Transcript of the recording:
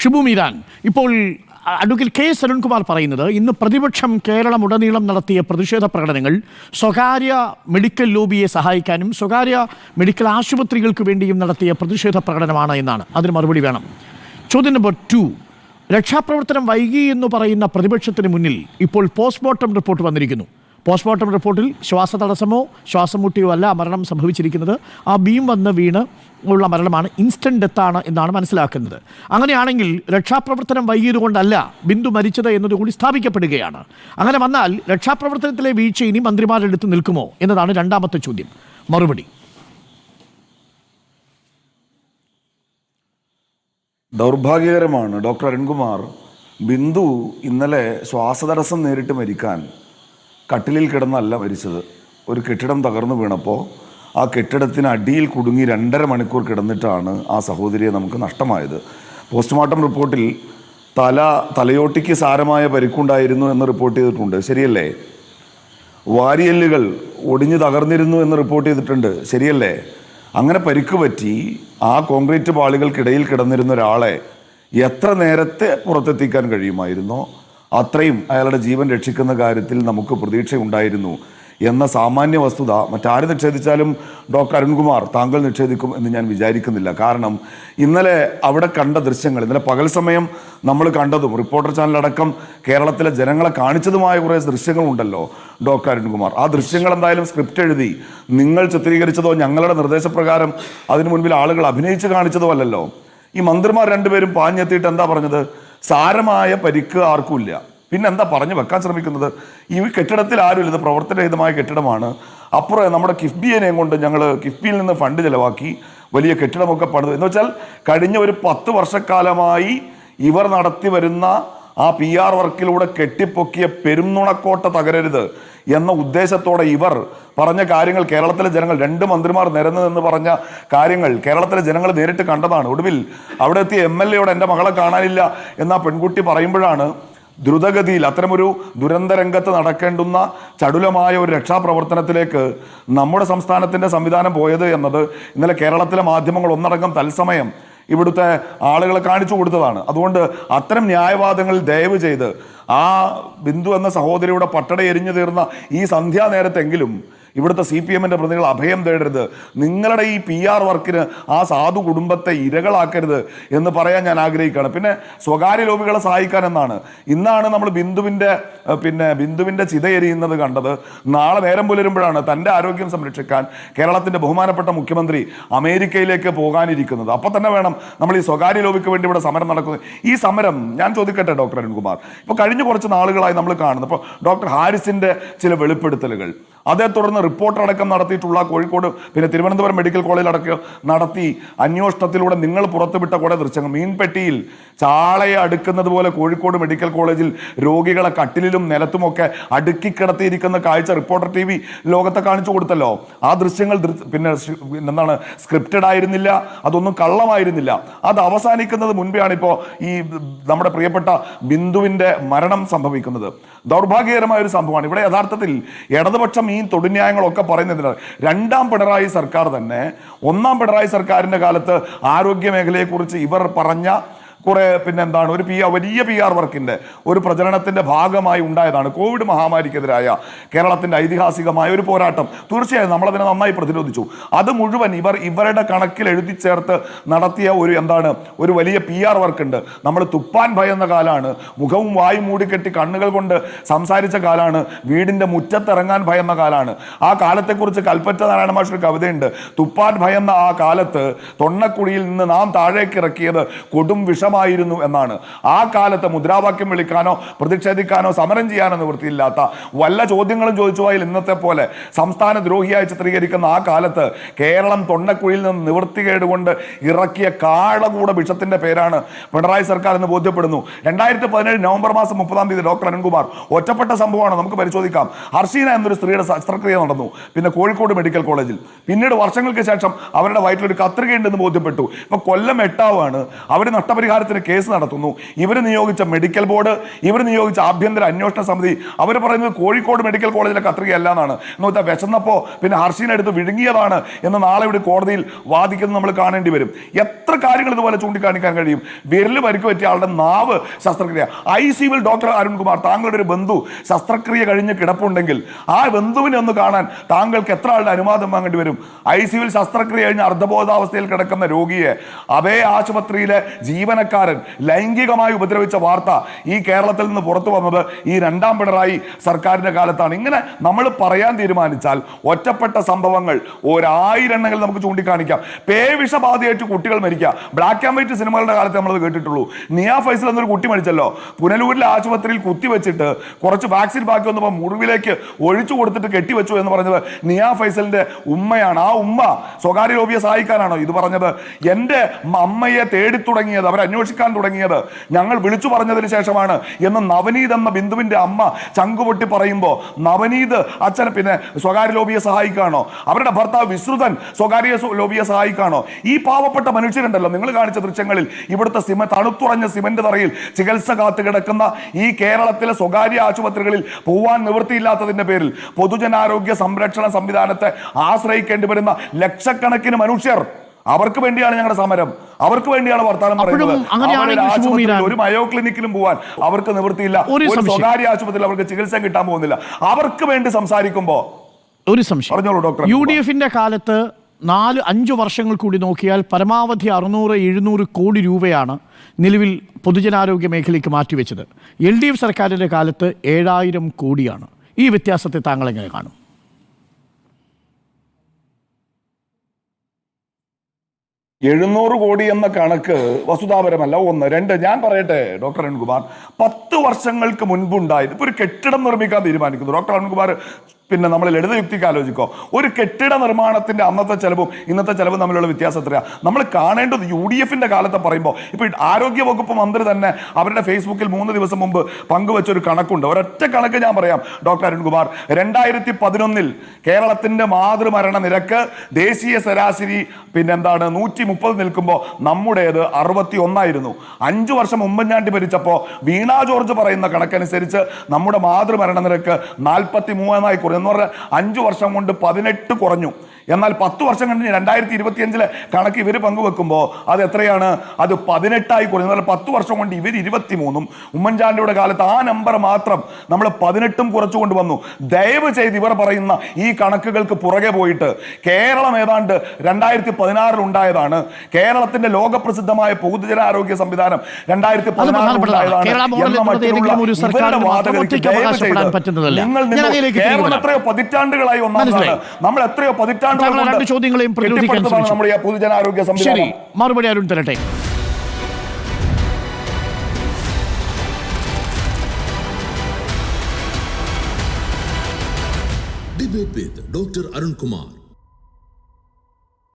ഷിബു മീരാൻ, ഇപ്പോൾ advocate K Sarunkumar പറയുന്നത് ഇന്ന് പ്രതിപക്ഷം കേരളമുടനീളം നടത്തിയ പ്രതിഷേധ പ്രകടനങ്ങൾ സ്വകാര്യ മെഡിക്കൽ ലോബിയെ സഹായിക്കാനും സ്വകാര്യ മെഡിക്കൽ ആശുപത്രികൾക്ക് വേണ്ടിയും നടത്തിയ പ്രതിഷേധ പ്രകടനമാണ് എന്നാണ്. അതിന് മറുപടി വേണം. ചോദ്യം നമ്പർ 2, രക്ഷാപ്രവർത്തനം വൈകി എന്ന് പറയുന്ന പ്രതിപക്ഷത്തിന് മുന്നിൽ ഇപ്പോൾ പോസ്റ്റ്മോർട്ടം റിപ്പോർട്ട് വന്നിരിക്കുന്നു. പോസ്റ്റ്മോർട്ടം റിപ്പോർട്ടിൽ ശ്വാസതടസ്സമോ ശ്വാസം മുട്ടിയോ അല്ല മരണം സംഭവിച്ചിരിക്കുന്നത്. ആ ബീം വന്ന് വീണ് ഉള്ള മരണമാണ്, ഇൻസ്റ്റന്റ് ഡെത്താണ് എന്നാണ് മനസ്സിലാക്കുന്നത്. അങ്ങനെയാണെങ്കിൽ രക്ഷാപ്രവർത്തനം വൈകിയതുകൊണ്ടല്ല ബിന്ദു മരിച്ചത് എന്നതുകൂടി സ്ഥാപിക്കപ്പെടുകയാണ്. അങ്ങനെ വന്നാൽ രക്ഷാപ്രവർത്തനത്തിലെ വീഴ്ച ഇനി മന്ത്രിമാരുടെ അടുത്ത് നിൽക്കുമോ എന്നതാണ് രണ്ടാമത്തെ ചോദ്യം. മറുപടി. ദൗർഭാഗ്യകരമാണ് ഡോക്ടർ അരുൺകുമാർ. ബിന്ദു ഇന്നലെ ശ്വാസതടസ്സം നേരിട്ട് മരിക്കാൻ കട്ടിലിൽ കിടന്നല്ല മരിച്ചത്. ഒരു കെട്ടിടം തകർന്നു വീണപ്പോൾ ആ കെട്ടിടത്തിന് അടിയിൽ കുടുങ്ങി 2.5 മണിക്കൂർ കിടന്നിട്ടാണ് ആ സഹോദരിയെ നമുക്ക് നഷ്ടമായത്. പോസ്റ്റ്മോർട്ടം റിപ്പോർട്ടിൽ തലയോട്ടിക്ക് സാരമായ പരിക്കുണ്ടായിരുന്നു എന്ന് റിപ്പോർട്ട് ചെയ്തിട്ടുണ്ട്, ശരിയല്ലേ? വാരിയെല്ലുകൾ ഒടിഞ്ഞു തകർന്നിരുന്നു എന്ന് റിപ്പോർട്ട് ചെയ്തിട്ടുണ്ട്, ശരിയല്ലേ? അങ്ങനെ പരിക്ക് പറ്റി ആ കോൺക്രീറ്റ് പാളികൾക്കിടയിൽ കിടന്നിരുന്ന ഒരാളെ എത്ര നേരത്തെ പുറത്തെത്തിക്കാൻ കഴിയുമായിരുന്നോ അത്രയും അയാളുടെ ജീവൻ രക്ഷിക്കുന്ന കാര്യത്തിൽ നമുക്ക് പ്രതീക്ഷയുണ്ടായിരുന്നു എന്ന സാമാന്യ വസ്തുത മറ്റാര് നിഷേധിച്ചാലും ഡോക്ടർ അരുൺകുമാർ താങ്കൾ നിഷേധിക്കും എന്ന് ഞാൻ വിചാരിക്കുന്നില്ല. കാരണം ഇന്നലെ അവിടെ കണ്ട ദൃശ്യങ്ങൾ, ഇന്നലെ പകൽ സമയം നമ്മൾ കണ്ടതും റിപ്പോർട്ടർ ചാനലടക്കം കേരളത്തിലെ ജനങ്ങളെ കാണിച്ചതുമായ കുറേ ദൃശ്യങ്ങളുണ്ടല്ലോ ഡോക്ടർ അരുൺകുമാർ. ആ ദൃശ്യങ്ങൾ എന്തായാലും സ്ക്രിപ്റ്റ് എഴുതി നിങ്ങൾ ചിത്രീകരിച്ചതോ ഞങ്ങളുടെ നിർദ്ദേശപ്രകാരം അതിനു മുൻപിൽ ആളുകൾ അഭിനയിച്ച് കാണിച്ചതോ അല്ലല്ലോ. ഈ മന്ത്രിമാർ രണ്ടുപേരും പാഞ്ഞെത്തിയിട്ട് എന്താ പറഞ്ഞത്? സാരമായ പരിക്ക് ആർക്കുമില്ല. പിന്നെ എന്താ പറഞ്ഞു വെക്കാൻ ശ്രമിക്കുന്നത്? ഈ കെട്ടിടത്തിൽ ആരുമില്ല, ഇത് പ്രവർത്തനരഹിതമായ കെട്ടിടമാണ്. അപ്പുറം നമ്മുടെ കിഫ്ബിയെയും കൊണ്ട് ഞങ്ങൾ കിഫ്ബിയിൽ നിന്ന് ഫണ്ട് ചെലവാക്കി വലിയ കെട്ടിടമൊക്കെ പണിത് എന്ന് വെച്ചാൽ കഴിഞ്ഞ ഒരു 10 വർഷക്കാലമായി ഇവർ നടത്തി വരുന്ന ആ PR വർക്കിലൂടെ കെട്ടിപ്പൊക്കിയ പെരുംനുണക്കോട്ട തകരരുത് എന്ന ഉദ്ദേശത്തോടെ ഇവർ പറഞ്ഞ കാര്യങ്ങൾ കേരളത്തിലെ ജനങ്ങൾ, 2 മന്ത്രിമാർ നിരന്നു എന്ന് പറഞ്ഞ കാര്യങ്ങൾ കേരളത്തിലെ ജനങ്ങൾ നേരിട്ട് കണ്ടതാണ്. ഒടുവിൽ അവിടെ എത്തിയ MLAയോട് എൻ്റെ മകളെ കാണാനില്ല എന്ന പെൺകുട്ടി പറയുമ്പോഴാണ് ദ്രുതഗതിയിൽ അത്തരമൊരു ദുരന്തരംഗത്ത് നടക്കേണ്ടുന്ന ചടുലമായ ഒരു രക്ഷാപ്രവർത്തനത്തിലേക്ക് നമ്മുടെ സംസ്ഥാനത്തിൻ്റെ സംവിധാനം പോയത് എന്നത് ഇന്നലെ കേരളത്തിലെ മാധ്യമങ്ങൾ ഒന്നടങ്കം തത്സമയം ഇവിടുത്തെ ആളുകളെ കാണിച്ചു കൊടുത്തതാണ്. അതുകൊണ്ട് അത്തരം ന്യായവാദങ്ങളിൽ ദയവ് ചെയ്ത് ആ ബിന്ദു എന്ന സഹോദരിയുടെ പട്ടട എരിഞ്ഞു തീർന്ന ഈ സന്ധ്യാനേരത്തെങ്കിലും ഇവിടുത്തെ CPM-ന്റെ പ്രതികൾ അഭയം തേടരുത്. നിങ്ങളുടെ ഈ PR വർക്കിന് ആ സാധു കുടുംബത്തെ ഇരകളാക്കരുത് എന്ന് പറയാൻ ഞാൻ ആഗ്രഹിക്കുകയാണ്. പിന്നെ സ്വകാര്യ ലോബികളെ സഹായിക്കാൻ എന്നാണ്. ഇന്നാണ് നമ്മൾ ബിന്ദുവിൻ്റെ ചിതയെരിയുന്നത് കണ്ടത്. നാളെ നേരം പുലരുമ്പോഴാണ് തൻ്റെ ആരോഗ്യം സംരക്ഷിക്കാൻ കേരളത്തിൻ്റെ ബഹുമാനപ്പെട്ട മുഖ്യമന്ത്രി അമേരിക്കയിലേക്ക് പോകാനിരിക്കുന്നത്. അപ്പം തന്നെ വേണം നമ്മൾ ഈ സ്വകാര്യ ലോബിക്ക് വേണ്ടി ഇവിടെ സമരം നടക്കുന്നത്. ഈ സമരം ഞാൻ ചോദിക്കട്ടെ ഡോക്ടർ അരുൺകുമാർ, ഇപ്പോൾ കഴിഞ്ഞ കുറച്ച് നാളുകളായി നമ്മൾ കാണുന്നത് ഇപ്പോൾ ഡോക്ടർ ഹാരിസിൻ്റെ ചില വെളിപ്പെടുത്തലുകൾ, അതേ തുടർന്ന് റിപ്പോർട്ടർ അടക്കം നടത്തിയിട്ടുള്ള കോഴിക്കോട് പിന്നെ തിരുവനന്തപുരം മെഡിക്കൽ കോളേജിൽ അടക്കം നടത്തി അന്വേഷണത്തിലൂടെ നിങ്ങൾ പുറത്തുവിട്ട കുറേ ദൃശ്യങ്ങൾ, മീൻപെട്ടിയിൽ ചാളയെ അടുക്കുന്നത് പോലെ കോഴിക്കോട് മെഡിക്കൽ കോളേജിൽ രോഗികളെ കട്ടിലിലും നിലത്തുമൊക്കെ അടുക്കിക്കിടത്തിയിരിക്കുന്ന കാഴ്ച റിപ്പോർട്ടർ TV ലോകത്തെ കാണിച്ചു കൊടുത്തല്ലോ. ആ ദൃശ്യങ്ങൾ പിന്നെ എന്താണ് സ്ക്രിപ്റ്റഡ് ആയിരുന്നില്ല, അതൊന്നും കള്ളമായിരുന്നില്ല. അത് അവസാനിക്കുന്നത് മുൻപെയാണ് ഇപ്പോൾ ഈ നമ്മുടെ പ്രിയപ്പെട്ട ബിന്ദുവിൻ്റെ മരണം സംഭവിക്കുന്നത്. ദൗർഭാഗ്യകരമായ ഒരു സംഭവമാണ്. ഇവിടെ യഥാർത്ഥത്തിൽ ഇടതുപക്ഷം ഈ തൊടുന്യായങ്ങളൊക്കെ പറയുന്നതിന് 2ാം പിണറായി സർക്കാർ തന്നെ 1ാം പിണറായി സർക്കാരിൻ്റെ കാലത്ത് ആരോഗ്യ മേഖലയെക്കുറിച്ച് ഇവർ പറഞ്ഞ കുറെ ഒരു വലിയ PR വർക്കിൻ്റെ ഒരു പ്രചരണത്തിൻ്റെ ഭാഗമായി ഉണ്ടായതാണ് കോവിഡ് മഹാമാരിക്കെതിരായ കേരളത്തിൻ്റെ ഐതിഹാസികമായ ഒരു പോരാട്ടം. തീർച്ചയായും നമ്മളതിനെ നന്നായി പ്രതിരോധിച്ചു. അത് മുഴുവൻ ഇവരുടെ കണക്കിൽ എഴുതി ചേർത്ത് നടത്തിയ ഒരു വലിയ PR വർക്കുണ്ട്. നമ്മൾ തുപ്പാൻ ഭയന്ന കാലാണ്, മുഖവും വായും മൂടിക്കെട്ടി കണ്ണുകൾ കൊണ്ട് സംസാരിച്ച കാലാണ്, വീടിൻ്റെ മുറ്റത്തിറങ്ങാൻ ഭയന്ന കാലാണ്. ആ കാലത്തെക്കുറിച്ച് കൽപ്പറ്റ നാരായണ മാഷൊരു കവിതയുണ്ട്. തുപ്പാൻ ഭയന്ന ആ കാലത്ത് തൊണ്ണക്കുഴിയിൽ നിന്ന് നാം താഴേക്ക് ഇറക്കിയത് കൊടും ആയിരുന്നു എന്നാണ്. ആ കാലത്ത് മുദ്രാവാക്യം വിളിക്കാനോ പ്രതിഷേധിക്കാനോ സമരം ചെയ്യാനോ നിവൃത്തിയില്ലാത്ത വല്ല ചോദ്യങ്ങളും ചോദിച്ചു പോയാൽ ഇന്നത്തെ പോലെ സംസ്ഥാന ദ്രോഹിയായി ചിത്രീകരിക്കുന്ന ആ കാലത്ത് കേരളം തൊണ്ണക്കുഴിയിൽ നിന്ന് നിവൃത്തികേട് കൊണ്ട് ഇറക്കിയ കാളകൂട വിഷത്തിന്റെ പേരാണ് പിണറായി സർക്കാർ എന്ന് ബോധ്യപ്പെടുന്നു. 2017 നവംബർ മാസം 30-ാം തീയതി ഡോക്ടർ അരുൺകുമാർ, ഒറ്റപ്പെട്ട സംഭവമാണ്, നമുക്ക് പരിശോധിക്കാം. ഹർഷീന എന്നൊരു സ്ത്രീയുടെ ശസ്ത്രക്രിയ നടന്നു പിന്നെ കോഴിക്കോട് മെഡിക്കൽ കോളേജിൽ. പിന്നീട് വർഷങ്ങൾക്ക് ശേഷം അവരുടെ വയറ്റിലൊരു കത്രികയുണ്ടെന്ന് ബോധ്യപ്പെട്ടു. ഇപ്പൊ കൊല്ലം എട്ടാവാണ്. അവർ നഷ്ടപരിഹാരം വ്യഭിചാരത്തിന് കേസ് നടത്തുന്നു. ഇവർ നിയോഗിച്ച മെഡിക്കൽ ബോർഡ്, ഇവർ നിയോഗിച്ച ആഭ്യന്തര അന്വേഷണ സമിതി, അവർ പറയുന്നത് കോഴിക്കോട് മെഡിക്കൽ കോളേജിലെ കത്രികയല്ല എന്നാണ്. എന്ന് വെച്ചാൽ വിശന്നപ്പോൾ പിന്നെ ഹർഷീനെ എടുത്ത് വിഴുങ്ങിയതാണ് എന്ന് നാളെ ഇവിടെ കോടതിയിൽ വാദിക്കുന്നത് നമ്മൾ കാണേണ്ടി വരും. എത്ര കാര്യങ്ങൾ ഇതുപോലെ ചൂണ്ടിക്കാണിക്കാൻ കഴിയും. വിരല് പരിക്ക് പറ്റിയ ആളുടെ നാവ് ശസ്ത്രക്രിയ. ICUവിൽ ഡോക്ടർ അരുൺകുമാർ, താങ്കളുടെ ഒരു ബന്ധു ശസ്ത്രക്രിയ കഴിഞ്ഞ് കിടപ്പുണ്ടെങ്കിൽ ആ ബന്ധുവിനെ ഒന്ന് കാണാൻ താങ്കൾക്ക് എത്ര ആളുടെ അനുവാദം വാങ്ങേണ്ടി വരും? ICUവിൽ ശസ്ത്രക്രിയ കഴിഞ്ഞ് അർദ്ധബോധാവസ്ഥയിൽ കിടക്കുന്ന രോഗിയെ അതേ ആശുപത്രിയിലെ ജീവനക്കാരൻ ലൈംഗികമായി ഉപദ്രവിച്ച വാർത്ത ഈ കേരളത്തിൽ നിന്ന് പുറത്തു വന്നത് ഈ രണ്ടാം പിണറായി സർക്കാരിന്റെ കാലത്താണ്. ഇങ്ങനെ നമ്മൾ പറയാൻ തീരുമാനിച്ചാൽ ഒറ്റപ്പെട്ട സംഭവങ്ങൾ 1000 എണ്ണങ്ങൾ നമുക്ക് ചൂണ്ടിക്കാണിക്കാം. പേവിഷബാധയേറ്റ് കുട്ടികൾ മരിക്കുക, ബ്ലാക്ക് ആൻഡ് വൈറ്റ് സിനിമകളുടെ കാലത്ത് നമ്മളത് കേട്ടിട്ടുള്ളൂ. നിയ ഫൈസൽ എന്നൊരു കുട്ടി മരിച്ചല്ലോ, പുനലൂരിലെ ആശുപത്രിയിൽ കുത്തിവെച്ചിട്ട് കുറച്ച് വാക്സിൻ ബാക്കി വന്നപ്പോൾ മുറിവിലേക്ക് ഒഴിച്ചു കൊടുത്തിട്ട് കെട്ടിവെച്ചു എന്ന് പറഞ്ഞത് നിയ ഫൈസലിന്റെ ഉമ്മയാണ്. ആ ഉമ്മ സ്വകാര്യ ലോബിയെ സഹായിക്കാനാണോ ഇത് പറഞ്ഞത്? എൻ്റെ അമ്മയെ തേടി തുടങ്ങിയത്, അവരെ അന്വേഷിക്കാൻ തുടങ്ങിയത് ഞങ്ങൾ വിളിച്ചു പറഞ്ഞതിന് ശേഷമാണ് എന്ന് നവനീത് എന്ന ബിന്ദുവിന്റെ അമ്മ ചങ്കുപൊട്ടി പറയുമ്പോൾ നവനീത് അച്ഛനെ പിന്നെ സ്വകാര്യ ലോബിയെ സഹായിക്കാണോ? അവരുടെ ഭർത്താവ് വിശ്രുതൻ സ്വകാര്യ ലോബിയെ സഹായിക്കാണോ? ഈ പാവപ്പെട്ട മനുഷ്യരുണ്ടല്ലോ, നിങ്ങൾ കാണിച്ച ദൃശ്യങ്ങളിൽ ഇവിടുത്തെ തണുത്തുറഞ്ഞ സിമന്റ് തറയിൽ ചികിത്സ കാത്തു കിടക്കുന്ന ഈ കേരളത്തിലെ സ്വകാര്യ ആശുപത്രികളിൽ പോവാൻ നിവൃത്തിയില്ലാത്തതിന്റെ പേരിൽ പൊതുജനാരോഗ്യ സംരക്ഷണ സംവിധാനത്തെ ആശ്രയിക്കേണ്ടി വരുന്ന ലക്ഷക്കണക്കിന് മനുഷ്യർ, അവർക്ക് വേണ്ടിയാണ് ഞങ്ങളുടെ സമരം, അവർക്ക് വേണ്ടിയാണ് വർത്തമാനം പറയുന്നത്. ഒരു മയോ ക്ലിനിക്കിലും പോവാൻ അവർക്ക് നിവൃത്തിയില്ല, ഒരു സ്വകാര്യ ആശുപത്രിയിൽ അവർക്ക് ചികിത്സ കിട്ടാൻ പോകുന്നില്ല. അവർക്ക് വേണ്ടി സംസാരിക്കുമ്പോ ഒരു സംശയം, പറഞ്ഞോളൂ ഡോക്ടർ. UDFന്റെ കാലത്ത് 4-5 വർഷങ്ങൾ കൂടി നോക്കിയാൽ പരമാവധി 600-700 കോടി രൂപയാണ് നിലവിൽ പൊതുജനാരോഗ്യ മേഖലയ്ക്ക് മാറ്റിവെച്ചത്. LDF സർക്കാരിൻ്റെ കാലത്ത് 7000 കോടിയാണ്. ഈ വ്യത്യാസത്തെ താങ്കൾ എങ്ങനെ കാണും? $700 കോടി എന്ന കണക്ക് വസ്തുതാപരമല്ല. 1. 2, ഞാൻ പറയട്ടെ ഡോക്ടർ അരുൺകുമാർ, 10 വർഷങ്ങൾക്ക് മുൻപുണ്ടായത് ഇപ്പോൾ ഒരു കെട്ടിടം നിർമ്മിക്കാൻ തീരുമാനിക്കുന്നു. ഡോക്ടർ അരുൺകുമാർ പിന്നെ നമ്മൾ ലളിതയുക്തിക്ക് ആലോചിക്കോ, ഒരു കെട്ടിട നിർമ്മാണത്തിന്റെ അന്നത്തെ ചെലവും ഇന്നത്തെ ചെലവും തമ്മിലുള്ള വ്യത്യാസം എത്രയാണ്? നമ്മൾ കാണേണ്ടത് UDFന്റെ കാലത്തെ പറയുമ്പോൾ ഇപ്പോൾ ആരോഗ്യ വകുപ്പ് മന്ത്രി തന്നെ അവരുടെ ഫേസ്ബുക്കിൽ 3 ദിവസം മുമ്പ് പങ്കുവെച്ചൊരു കണക്കുണ്ട്. ഒരൊറ്റ കണക്ക് ഞാൻ പറയാം ഡോക്ടർ അരുൺകുമാർ. 2011 കേരളത്തിന്റെ മാതൃമരണ നിരക്ക് ദേശീയ ശരാശരി 130 നിൽക്കുമ്പോൾ നമ്മുടേത് 61ആയിരുന്നു. 5 വർഷം ഉമ്മൻചാണ്ടി ഭരിച്ചപ്പോൾ വീണ ജോർജ് പറയുന്ന കണക്കനുസരിച്ച് നമ്മുടെ മാതൃമരണ നിരക്ക് 43 കുറഞ്ഞു. എന്ന് പറഞ്ഞാൽ 5 വർഷം കൊണ്ട് 18 കുറഞ്ഞു. എന്നാൽ 10 വർഷം കഴിഞ്ഞ് 2025 കണക്ക് ഇവർ പങ്കുവെക്കുമ്പോൾ അത് എത്രയാണ്? അത് 18 കുറഞ്ഞു. 10 വർഷം കൊണ്ട് ഇവർ 23. ഉമ്മൻചാണ്ടിയുടെ കാലത്ത് ആ നമ്പർ മാത്രം നമ്മൾ 18 കുറച്ചു കൊണ്ടുവന്നു. ദയവ് ചെയ്ത് ഇവർ പറയുന്ന ഈ കണക്കുകൾക്ക് പുറകെ പോയിട്ട് കേരളം ഏതാണ്ട് 2016 ഉണ്ടായതാണ്. കേരളത്തിന്റെ ലോകപ്രസിദ്ധമായ പൊതുജനാരോഗ്യ സംവിധാനം 2016 ഉണ്ടായതാണ്. കേരളം എത്രയോ പതിറ്റാണ്ടുകളായി ഒന്നാമതാണ്. നമ്മൾ എത്രയോ പതിറ്റാണ്ട് ചോദ്യങ്ങളെയും നമ്മുടെ പൊതുജനാരോഗ്യ സംവിധാനം. മറുപടി അരുൺ തരട്ടെ. Debate with Dr. Arun Kumar.